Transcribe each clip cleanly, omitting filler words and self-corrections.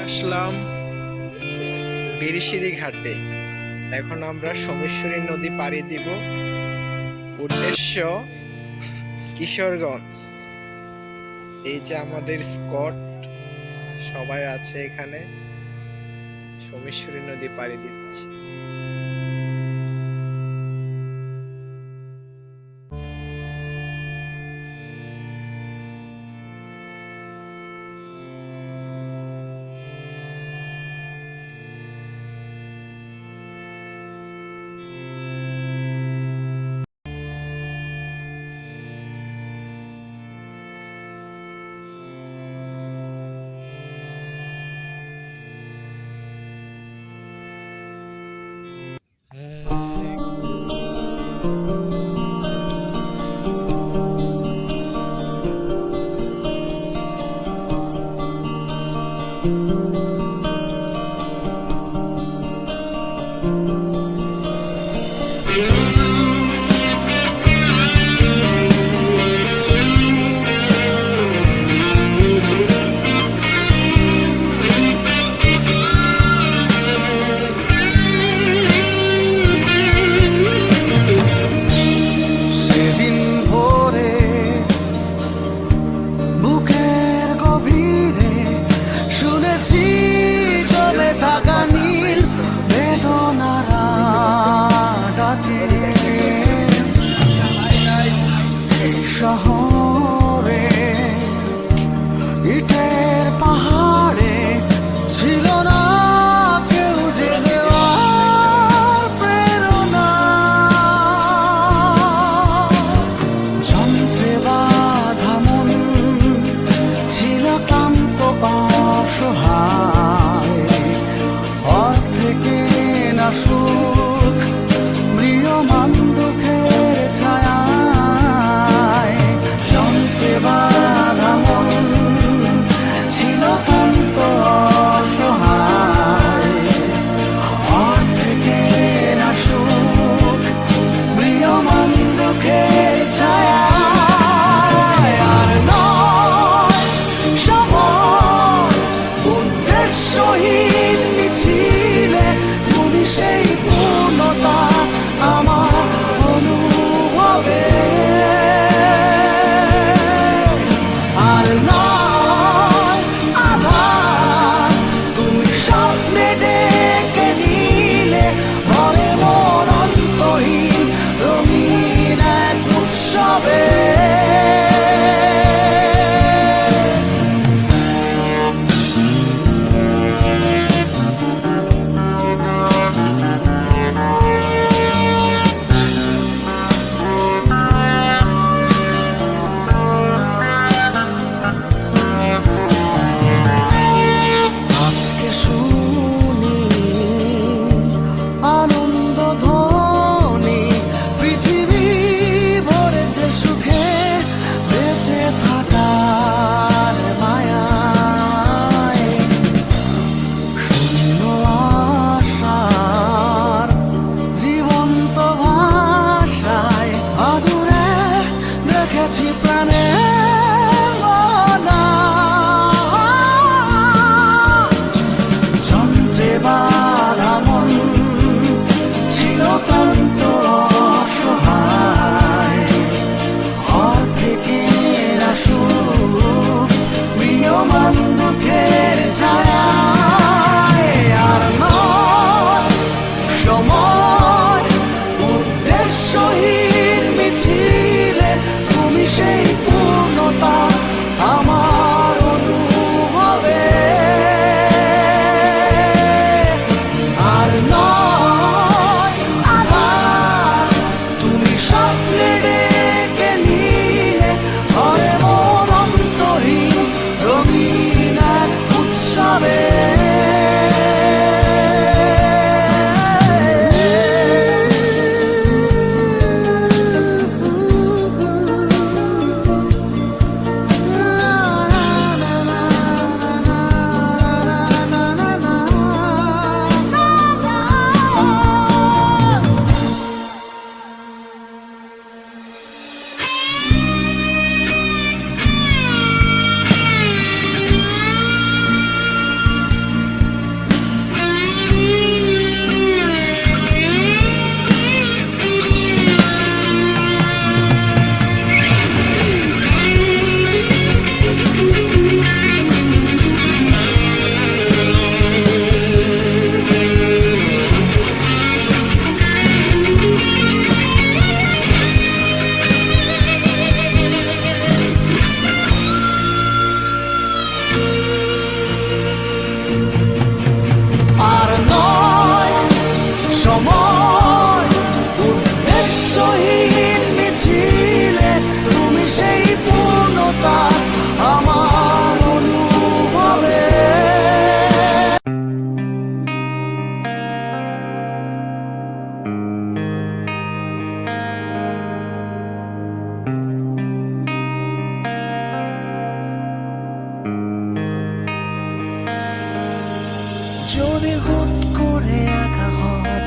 আসলাম বীরশিরি ঘাটে। এখন আমরা সোমেশ্বরী নদী পাড়ি দিব। উদ্দেশ্য কিশোরগঞ্জ। এই যে আমাদের স্কট সবাই আছে এখানে। সোমেশ্বরী নদী পাড়ি দিচ্ছি।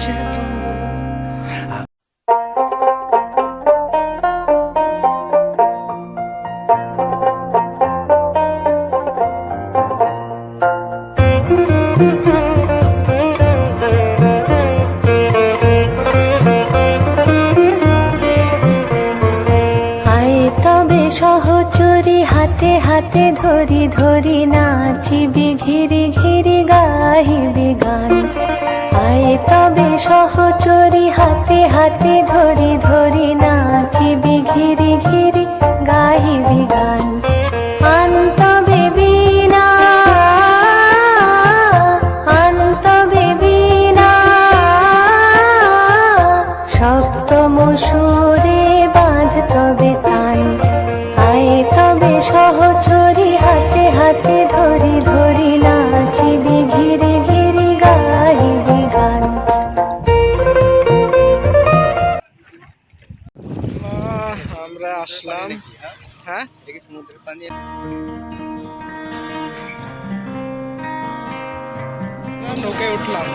যেত। সহচরি হাতে হাতে ধরি ধরি নাচিবি ঘিরি ঘিরি গাহিবি গান। আয় তবে সহচরি হাতে হাতে ধরি ধরি নাচিবি ঘিরি ঘিরি গাহিবি গান। আনতবে বীণা আনতবে বীণা সপ্তম সুরে বাঁধ তবে তান। আয় তবে সহচরি হাতে হাতে ধরি ধরি নাচিবি ঘিরি ঘিরি গাহিবি গান। আমরা আসলাম, হ্যাঁ সমুদ্রের পানি নৌকায় উঠলাম।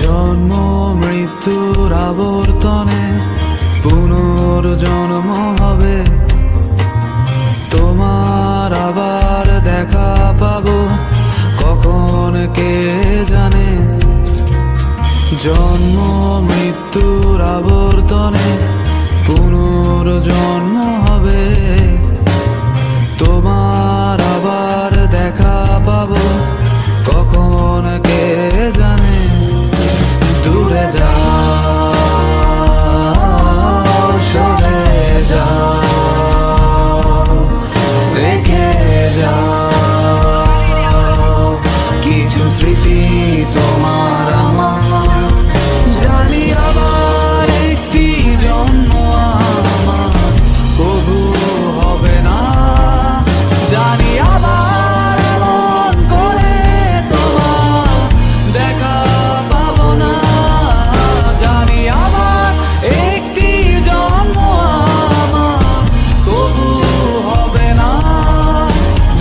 জন্ম মৃত্যুর আবর্তনে পুনর্জন্ম হবে, তোমার আবার দেখা পাবো কখন কে জানে। জন্ম মৃত্যুর আবর্তনে পুনর্জন্ম হবে, তোমার আবার দেখা পাবো কখন কে জানে। দূরে যাও সরে যাও রেখে যাও কিছু স্মৃতি তোমার আমার। জানি আবার একটি জন্ম আমার কবু হবে না, জানি আবার এমন করে তোমার দেখা পাবো না। জানি আবার একটি জন্ম আমার কবু হবে না,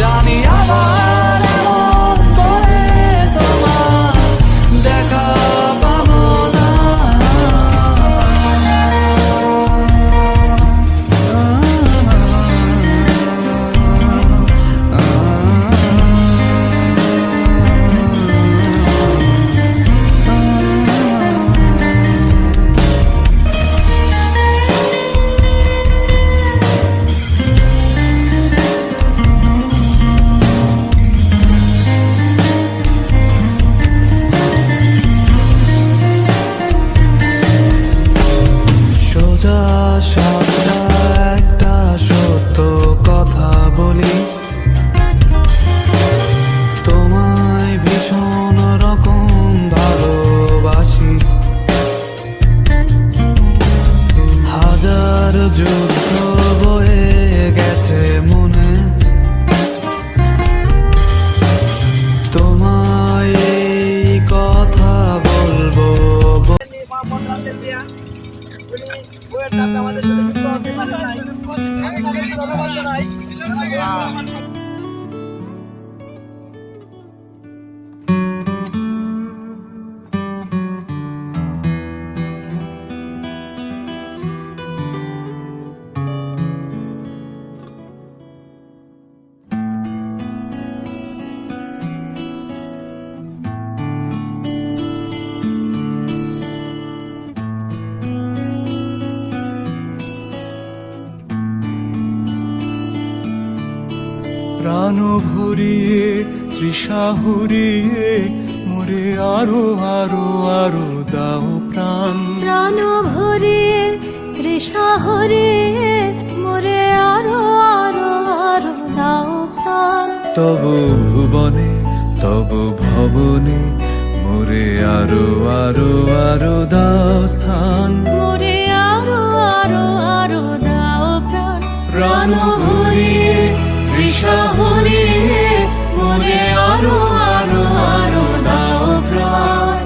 জানি আবার এমন করে তোমার দেখা পাবো না। সোজা সাপটা একটা সত্য কথা বলি, তোমায় ভীষণ রকম ভালোবাসি। হাজার যুদ্ধ বয়ে গেছে মনে, তোমায় এই কথা বলবো। আমাদের সাথে যুক্ত হতে পারেন নাই, আমি তাদেরকে ধন্যবাদ জানাই। প্রাণ ভরিয়ে তৃষা হরিয়ে মোরে আরো আরো আরো দাও প্রাণ প্রাণ ভরিয়ে তৃষা হরিয়ে মোরে আরো আরো আরো দাও প্রাণ তব ভুবনে তব ভবনে মোরে আরো আরো আরো দাও স্থান মোরে আরো আরো আরো দাও প্রাণ প্রাণ ভরিয়ে তৃষা হরিয়ে মোরে আরো আরো আরো দাও প্রাণ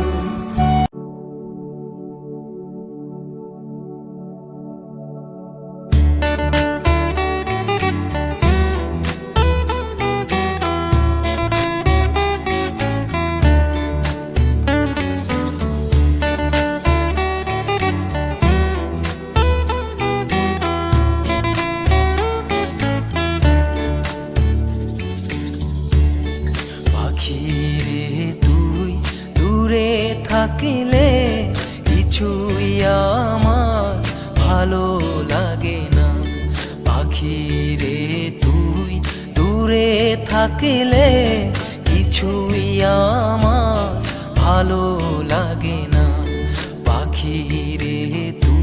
পাখিরে তুই দূরে থাকিলে কিছুই আমার ভালো লাগে না পাখিরে তুই দূরে থাকিলে কিছুই আমার ভালো লাগে না পাখিরে তুই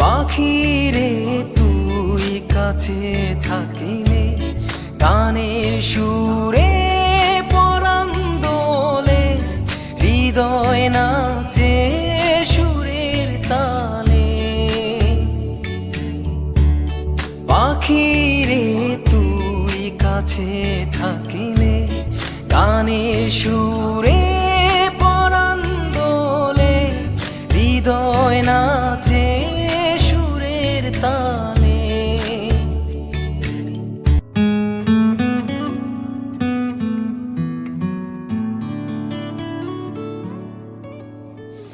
পাখিরে তুই কাছে থাকিলে গানের সুরে পরাণ দোলে হৃদয় নাচে সুরের তালে পাখিরে তুই কাছে থাকিলে গানের সুরে পরাণ দোলে হৃদয় নাচে সুরের তালে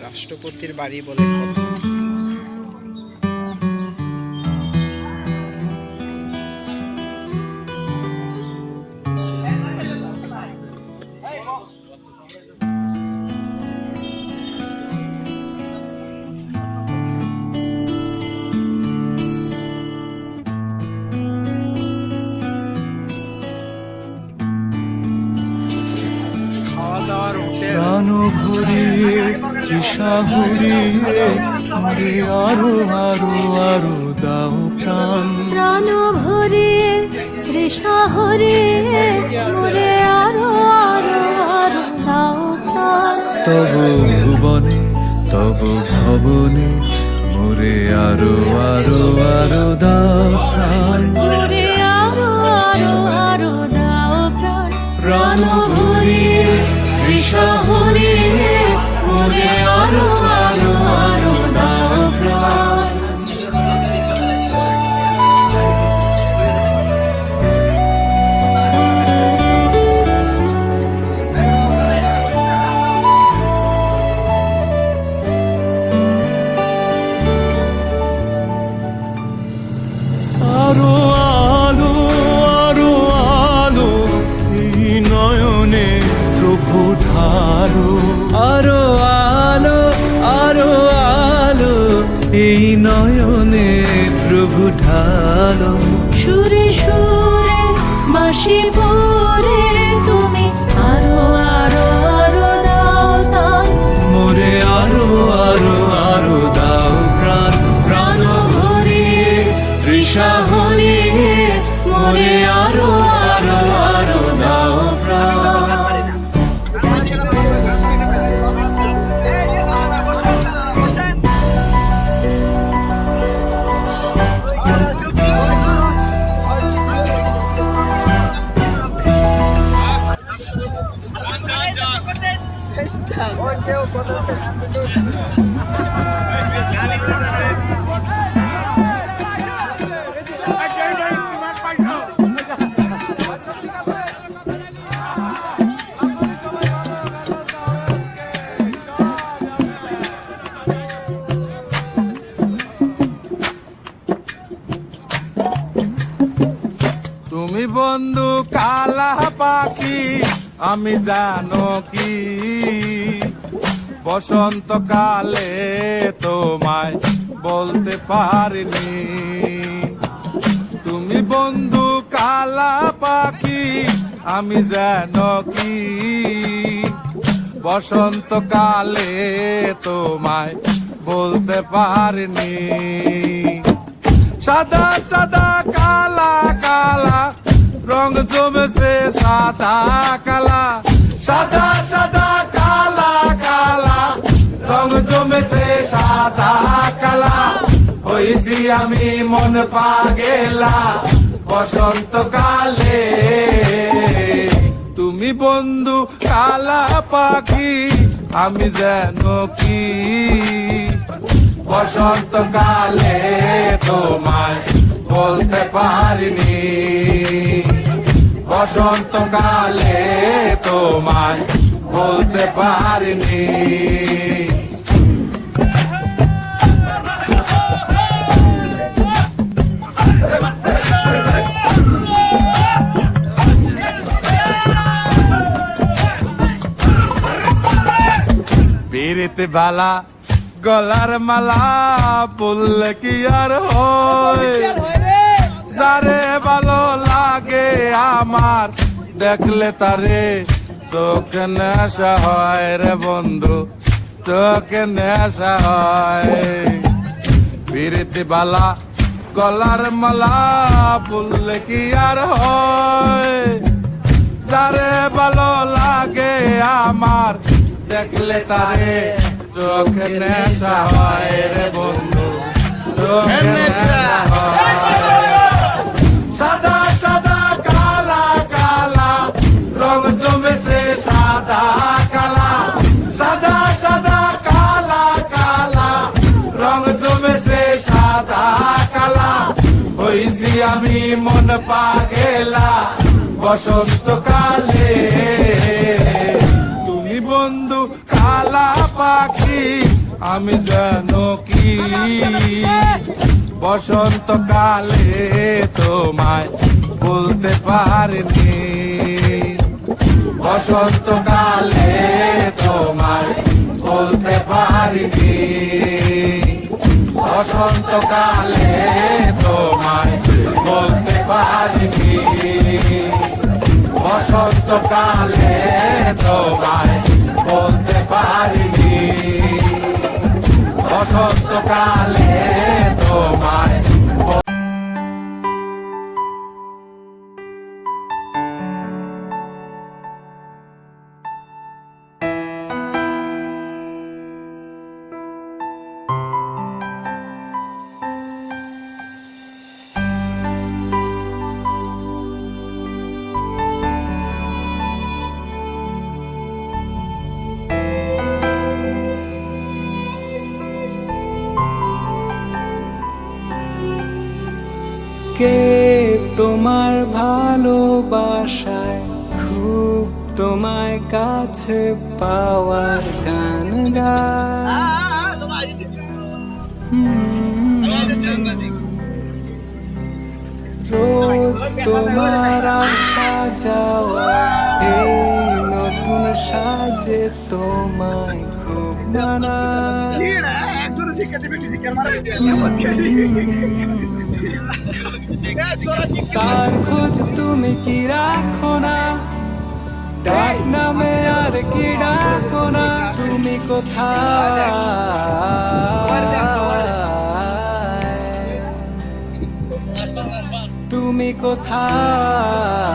রাষ্ট্রপতির বাড়ি বলে কথা। খাওয়া দাওয়ার হোটেল প্রাণ ভরিয়ে তৃষা হরিয়ে মোরে আরো আরো আরো দাও প্রাণ প্রাণ ভরিয়ে তৃষা হরিয়ে মোরে আরো আরো আরো দাও প্রাণ তব ভুবনে তব ভবনে মোরে আরো আরো আরো দাও স্থান মোরে আরো আরো আরো দাও প্রাণ প্রাণ ভরিয়ে তৃষা হরিয়ে মোরে আরো আরো আরো দাও প্রাণ আরো আলো আরো আলো এই নয়নে প্রভু ঢালো আরো আলো আরো আলো এই নয়নে প্রভু ঢালো সুরে সুরে বাঁশি পরে তুমি আরো আরো আরো দাও তান মোরে আরো আরো আরো দাও প্রাণ প্রাণ ভরিয়ে তৃষা হরিয়ে মোরে আরো আরো আরো দাও প্রাণ তুমি বন্ধু কালা পাখি আমি জানো কি বসন্তকালে তোমায় বলতে পারিনি তুমি বন্ধু কালা পাখি আমি জানো কি বসন্তকালে তোমায় বলতে পারিনি সাদা সাদা কালা কালা রং জমেছে সাদা কালা সাদা সাদা কালা কালা রং জমেছে সাদা কালা হইছি আমি মন পাগেলা বসন্তকালে তুমি বন্ধু কালা পাখি আমি যেন কি বসন্তকালে তোমায় বলতে পারিনি বসন্তকালে তোমায় বলতে পারিনি পিরিতে বালা গলার মালা বললে কি আর হয় তারে ভালো লাগে আমার দেখলে তারে তোকে নেশা হয় রে বন্ধু তোকে নেশা হয় পিরিতে বালা গলার মালা বললে কি আর হয় তারে ভালো লাগে আমার দেখলে তারে চোখে নেশা হয় রে বন্ধু চোখে নেশা হয় সাদা সাদা কালা কালা রং জমেছে সাদা কালা সাদা সাদা কালা কালা রং জমেছে সাদা কালা হইছি আমি মন পাগেলা বসন্তকালে তুমি বন্ধু কালা পাখি আমি জানো কি বসন্তকালে তোমায় বলতে পারিনি বসন্তকালে তোমায় বলতে পারিনি বসন্তকালে তোমায় বলতে পারিনি বসন্তকালে তোমায় বলতে পারিনি বসন্তকালে তোমায় কে তোমার ভালোবাসায় খুব তোমায় কাছে পাওয়ার গান গায় রোজ তোমার আসা যাওয়া এই নতুন সাজে তোমায় খুব মানায় তার খোঁজ তুমি কি রাখো না ডাক নামে আর কি ডাকো না তুমি কোথায় তুমি কোথায়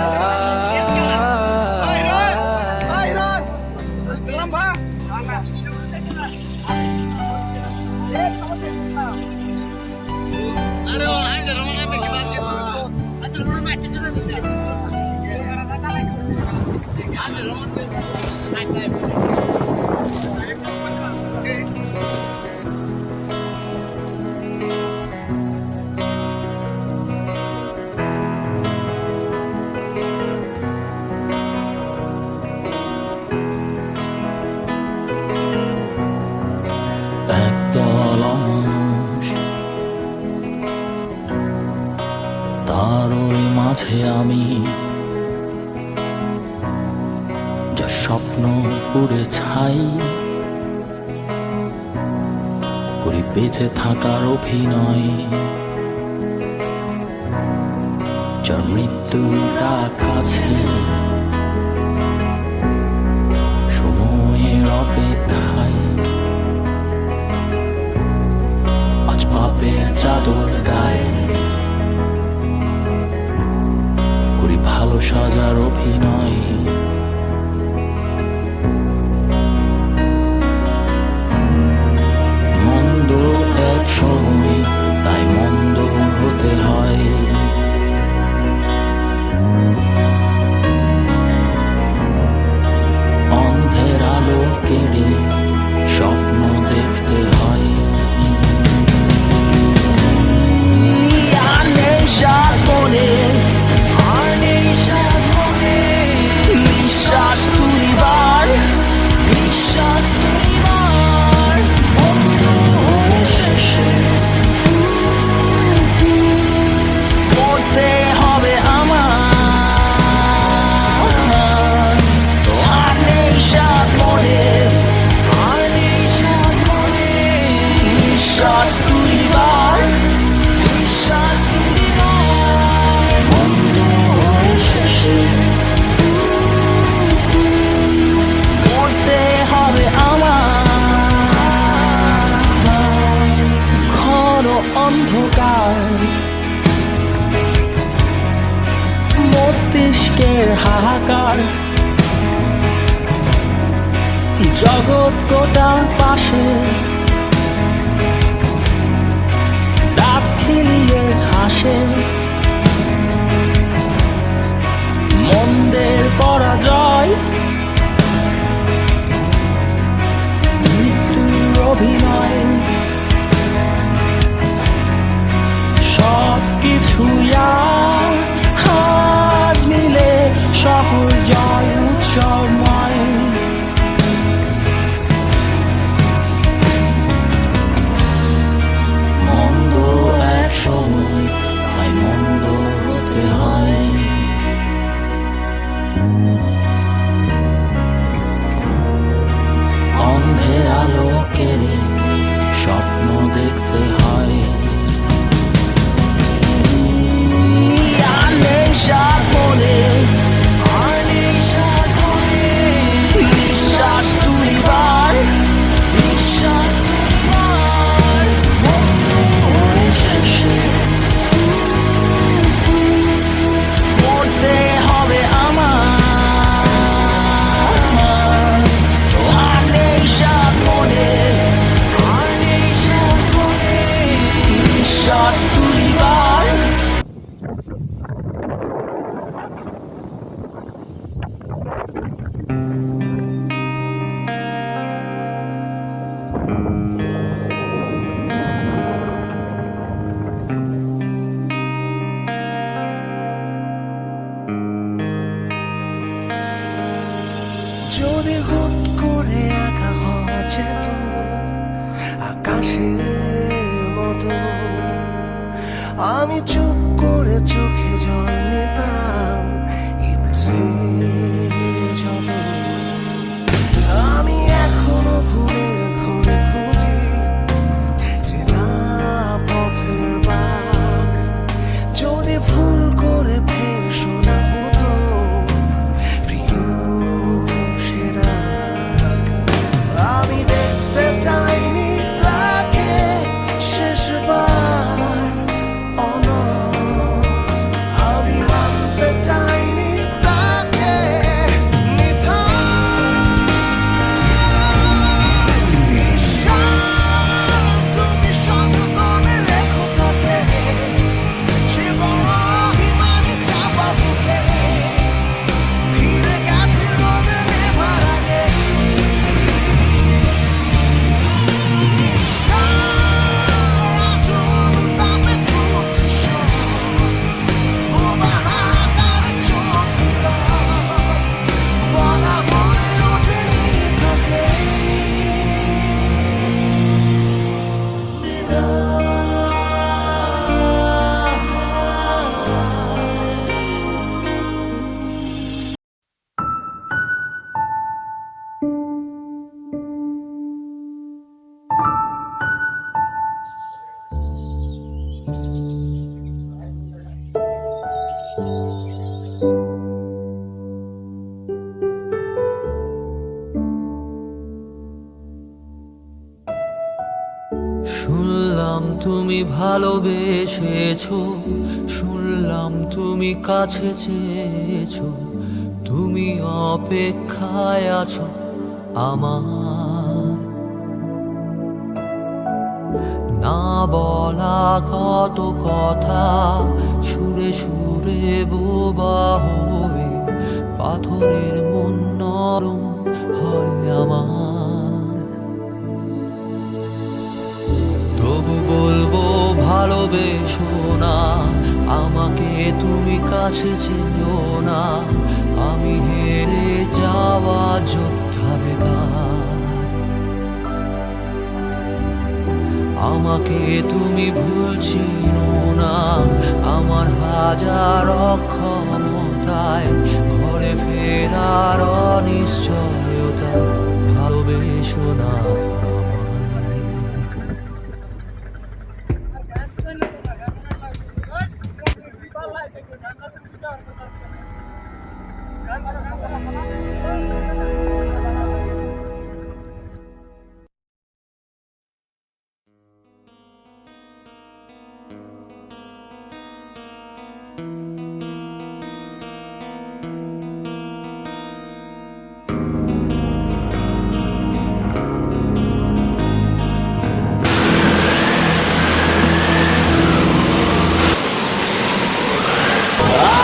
একদল মানুষ তারও আলোয় মাঝে আমি যা স্বপ্ন পুড়ে ছাই করি বেঁচে থাকার অভিনয়, যার মৃত্যুটা কাছে সময়ের অপেক্ষায় আজ পাপের চাদর গায়ে করি ভালো সাজার অভিনয়। মন্দ এক সময় তাই মন্দ হতে হয়, অন্ধের আলো কেড়ে স্বপ্ন দেখতে হয়। নিঃশ্বাস তুলিবার নিঃশ্বাস তুলিবার বন্ধ হয়ে শেষে পড়তে হবে আমার। আর নেই সাত মনে, আর নেই সাত মনে, নিঃশ্বাস তুলিবার নিঃশ্বাস তুলিবার বন্ধ হয়ে শেষে পড়তে হবে আমার। ঘন অন্ধকার মস্তিষ্কের হাহাকার, জগৎ গোটার পাশে দাঁত খিলিয়ে হাসে। মন্দের পরাজয় মৃত্যুর অভিনয়, সব কিছু আজ মিলে শহর জয় উৎসবময়। মন্দ এক সময় তাই মন্দ হতে হয়, অন্ধের আলো কেড়ে স্বপ্ন দেখতে হয়। আর নেই সাত মনে, আর নেই সাত মনে, নিঃশ্বাস তুলিবার নিঃশ্বাস তুলিবার বন্ধ হয়ে শেষে পড়তে হবে আমার। আর নেই সাত মনে, আর নেই সাত মনে, নিঃশ্বাস তুলিবার। যদি হুট করে একা হওয়া যেত আকাশের মতো, আমি চুপ করে চোখে জল নিতাম ইচ্ছে যত। আমি এখনো ভুলের ঘুরে খুঁজি চেনা পথের বাগ, যদি ভুল করে ফের শোনা হতো প্রিয় সেরা। আমি দেখতে চাইনি তাকে শেষবার অনর, ভালোবেসেছো, শুনলাম তুমি কাছে চেয়েছো, তুমি অপেক্ষায় আছো আমার। না বলা কত কথা সুরে সুরে বোবা হয়ে, পাথরের মন নরম হয় আমার। তবু বলবো ভালোবেসো না আমাকে, তুমি কাছে চেয়েও না, আমি হেরে যাওয়া যোদ্ধা বেকার। আমাকে তুমি ভুলছিনো না, আমার হাজার অক্ষমতায় ঘরে ফেরার অনিশ্চয়তা, ভালোবেসো না আমায়।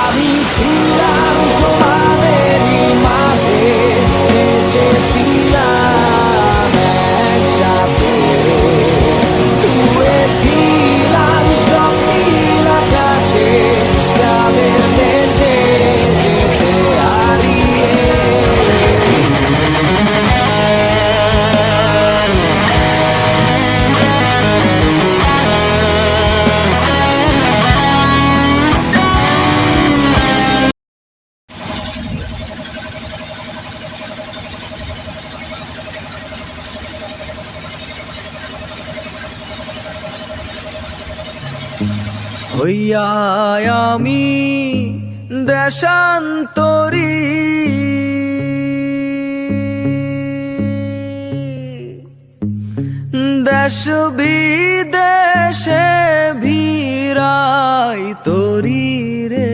আমি ছিলাম তোমাদেরই মাঝে, এসেছিলাম একসাথে, উড়েছিলাম সব নীল আকাশে, চাঁদের দেশে যেতে হারিয়ে। হইয়া আমি দেশান্তরী, দেশ বিদেশে ভিড়াই তরি রে।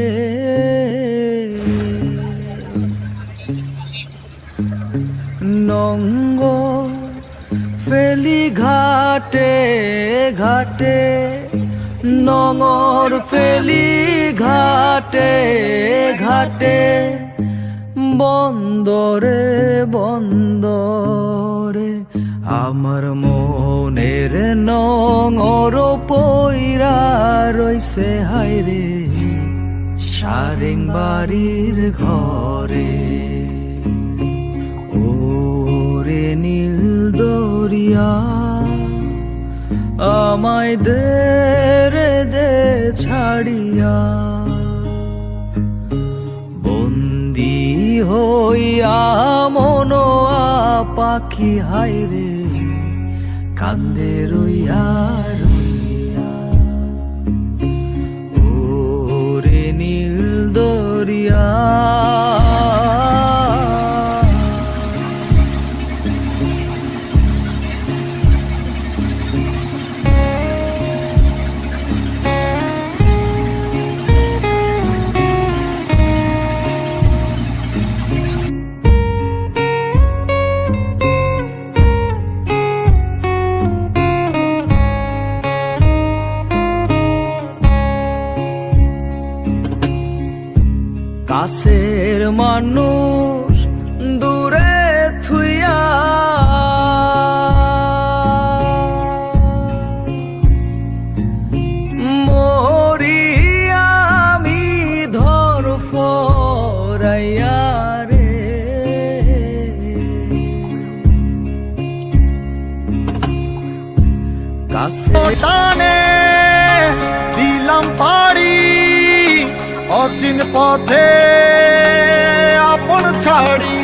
নঙ্গ ফেলি ঘাটে ঘাটে, নঙর ফেলি ঘাটে ঘাটে, বন্দরে বন্দরে আমার মনের নঙর পইরা রইছে হায়রে সারেং বাড়ির ঘরে। ওরে নীল দরিয়া আমায় দে রে দে ছাড়িয়া, বন্দি হইয়া মনোয়া পাখি হায়রে কান্দে রইয়া রইয়া। ওরে নীল দরিয়া কাছের মানুষ দূরে থুইয়া, মরি আমি ধর ফরাইয়া রে। কাছে টানে দিলাম পাড়ি অচিন পথে আপন ছাড়ি,